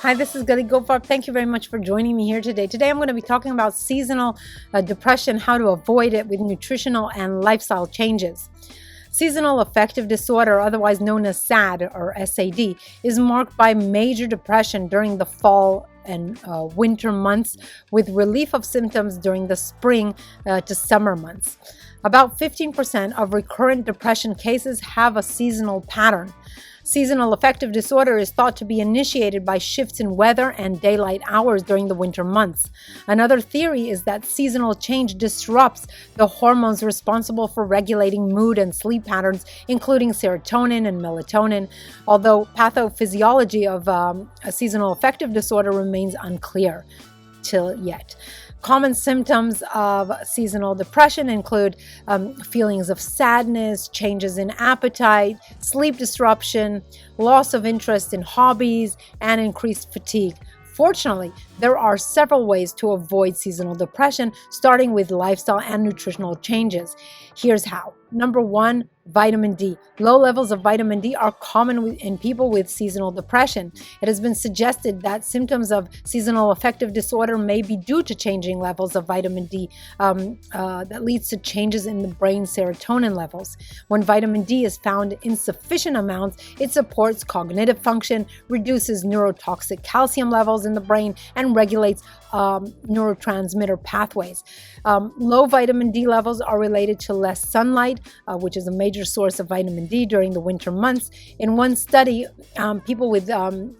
Hi, this is Galit Goldfarb. Thank you very much for joining me here today. Today I'm going to be talking about seasonal depression, how to avoid it with nutritional and lifestyle changes. Seasonal affective disorder, otherwise known as SAD or SAD, is marked by major depression during the fall and winter months, with relief of symptoms during the spring to summer months. About 15% of recurrent depression cases have a seasonal pattern. Seasonal affective disorder is thought to be initiated by shifts in weather and daylight hours during the winter months. Another theory is that seasonal change disrupts the hormones responsible for regulating mood and sleep patterns, including serotonin and melatonin, although pathophysiology of a seasonal affective disorder remains unclear till yet. Common symptoms of seasonal depression include feelings of sadness, changes in appetite, sleep disruption, loss of interest in hobbies, and increased fatigue. Fortunately, there are several ways to avoid seasonal depression, starting with lifestyle and nutritional changes. Here's how. Number one, vitamin D. Low levels of vitamin D are common in people with seasonal depression. It has been suggested that symptoms of seasonal affective disorder may be due to changing levels of vitamin D that leads to changes in the brain serotonin levels. When vitamin D is found in sufficient amounts, it supports cognitive function, reduces neurotoxic calcium levels in the brain, and regulates neurotransmitter pathways. Low vitamin D levels are related to less sunlight, which is a major source of vitamin D during the winter months. In one study, people with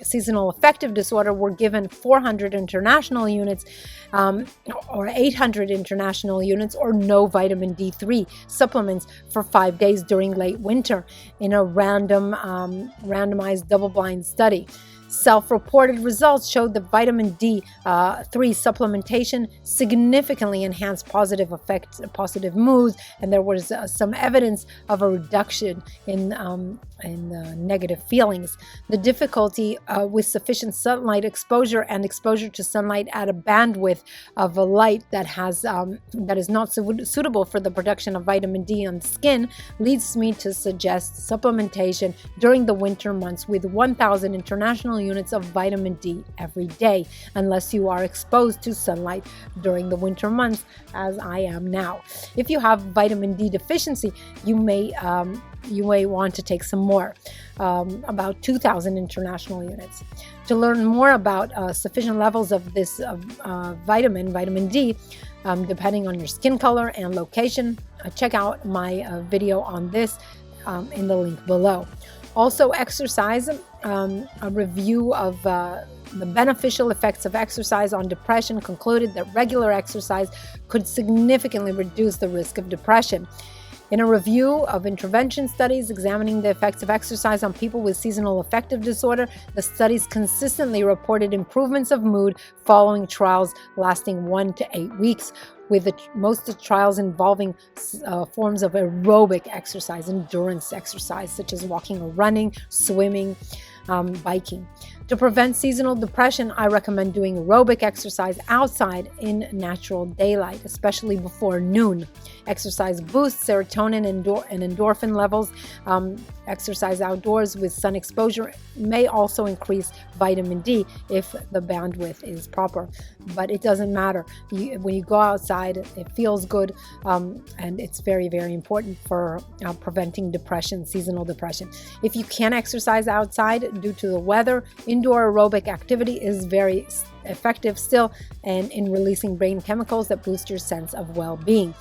seasonal affective disorder were given 400 international units or 800 international units or no vitamin D3 supplements for 5 days during late winter in a randomized double-blind study. Self-reported results showed that vitamin D3 supplementation significantly enhanced positive moods, and there was some evidence of a reduction in negative feelings. The difficulty with sufficient sunlight exposure and exposure to sunlight at a bandwidth of a light that is not suitable for the production of vitamin D on the skin leads me to suggest supplementation during the winter months with 1,000 international units of vitamin D every day, unless you are exposed to sunlight during the winter months, as I am now. If you have vitamin D deficiency, you may want to take some more, about 2,000 international units. To learn more about sufficient levels of this vitamin D, depending on your skin color and location, check out my video on this in the link below. Also, exercise. A review of the beneficial effects of exercise on depression concluded that regular exercise could significantly reduce the risk of depression. In a review of intervention studies examining the effects of exercise on people with seasonal affective disorder, the studies consistently reported improvements of mood following trials lasting 1 to 8 weeks, with most of the trials involving forms of aerobic exercise, endurance exercise, such as walking or running, swimming, biking. To prevent seasonal depression, I recommend doing aerobic exercise outside in natural daylight, especially before noon. Exercise boosts serotonin and endorphin levels. Exercise outdoors with sun exposure may also increase vitamin D if the bandwidth is proper, but it doesn't matter. When you go outside, it feels good, and it's very, very important for preventing depression, seasonal depression. If you can't exercise outside due to the weather, indoor aerobic activity is very effective still and in releasing brain chemicals that boost your sense of well-being.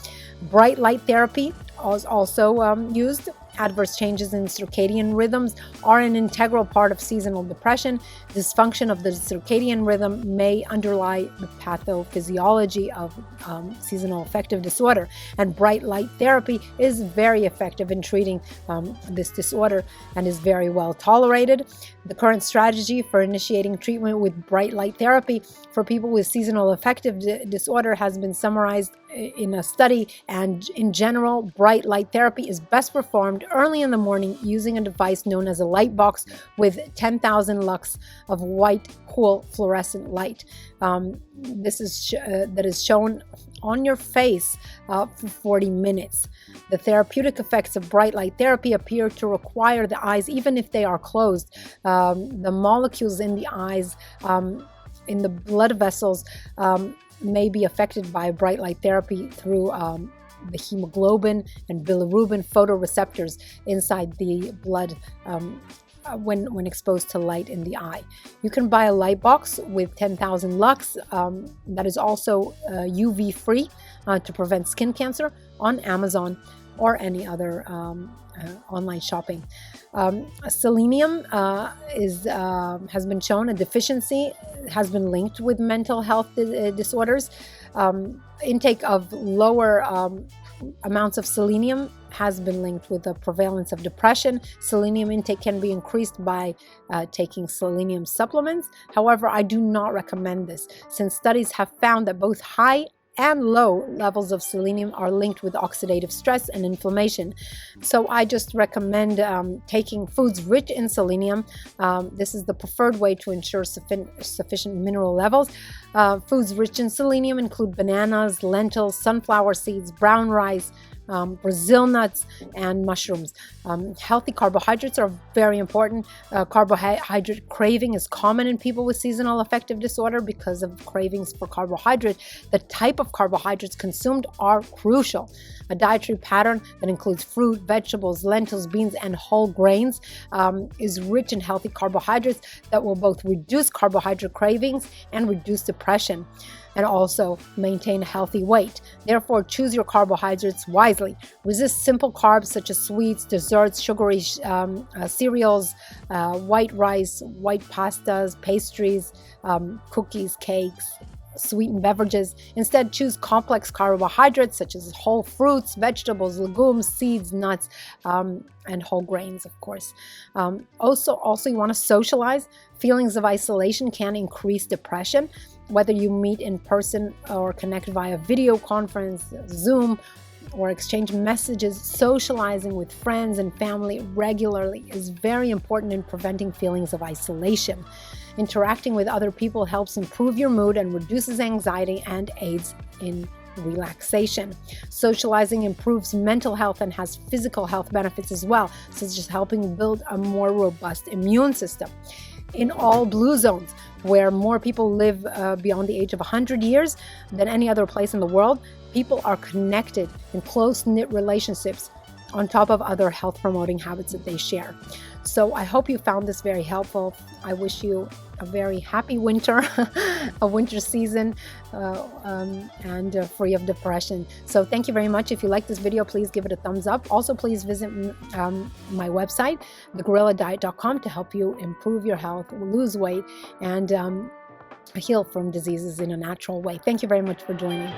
Bright light therapy is also used. Adverse changes in circadian rhythms are an integral part of seasonal depression. Dysfunction of the circadian rhythm may underlie the pathophysiology of seasonal affective disorder, and bright light therapy is very effective in treating this disorder and is very well tolerated. The current strategy for initiating treatment with bright light therapy for people with seasonal affective disorder has been summarized in a study, and in general, bright light therapy is best performed early in the morning using a device known as a light box with 10,000 lux of white, cool fluorescent light. That is shown on your face for 40 minutes. The therapeutic effects of bright light therapy appear to require the eyes, even if they are closed. The molecules in the eyes, in the blood vessels, may be affected by bright light therapy through the hemoglobin and bilirubin photoreceptors inside the blood when exposed to light in the eye. You can buy a light box with 10,000 lux that is also UV free to prevent skin cancer on Amazon or any other online shopping. Selenium has been shown, a deficiency has been linked with mental health disorders. Intake of lower amounts of selenium has been linked with the prevalence of depression. Selenium intake can be increased by taking selenium supplements. However, I do not recommend this, since studies have found that both high and low levels of selenium are linked with oxidative stress and inflammation. So I just recommend taking foods rich in selenium. This is the preferred way to ensure sufficient mineral levels. Foods rich in selenium include bananas, lentils, sunflower seeds, brown rice, Brazil nuts, and mushrooms. Healthy carbohydrates are very important. Carbohydrate craving is common in people with seasonal affective disorder because of cravings for carbohydrate. The type of carbohydrates consumed are crucial. A dietary pattern that includes fruit, vegetables, lentils, beans, and whole grains is rich in healthy carbohydrates that will both reduce carbohydrate cravings and reduce depression, and also maintain a healthy weight. Therefore, choose your carbohydrates wisely. Resist simple carbs such as sweets, desserts, sugary cereals, white rice, white pastas, pastries, cookies, cakes, sweetened beverages. Instead, choose complex carbohydrates such as whole fruits, vegetables, legumes, seeds, nuts, and whole grains, of course. Also, you want to socialize. Feelings of isolation can increase depression. Whether you meet in person or connect via video conference, Zoom, or exchange messages, socializing with friends and family regularly is very important in preventing feelings of isolation. Interacting with other people helps improve your mood and reduces anxiety and aids in relaxation. Socializing improves mental health and has physical health benefits as well, such as helping build a more robust immune system. In all blue zones, where more people live beyond the age of 100 years than any other place in the world, people are connected in close-knit relationships on top of other health-promoting habits that they share. So I hope you found this very helpful. I wish you a very happy winter, a winter season, and free of depression. So thank you very much. If you like this video, please give it a thumbs up. Also, please visit my website, thegorilladiet.com, to help you improve your health, lose weight, and heal from diseases in a natural way. Thank you very much for joining.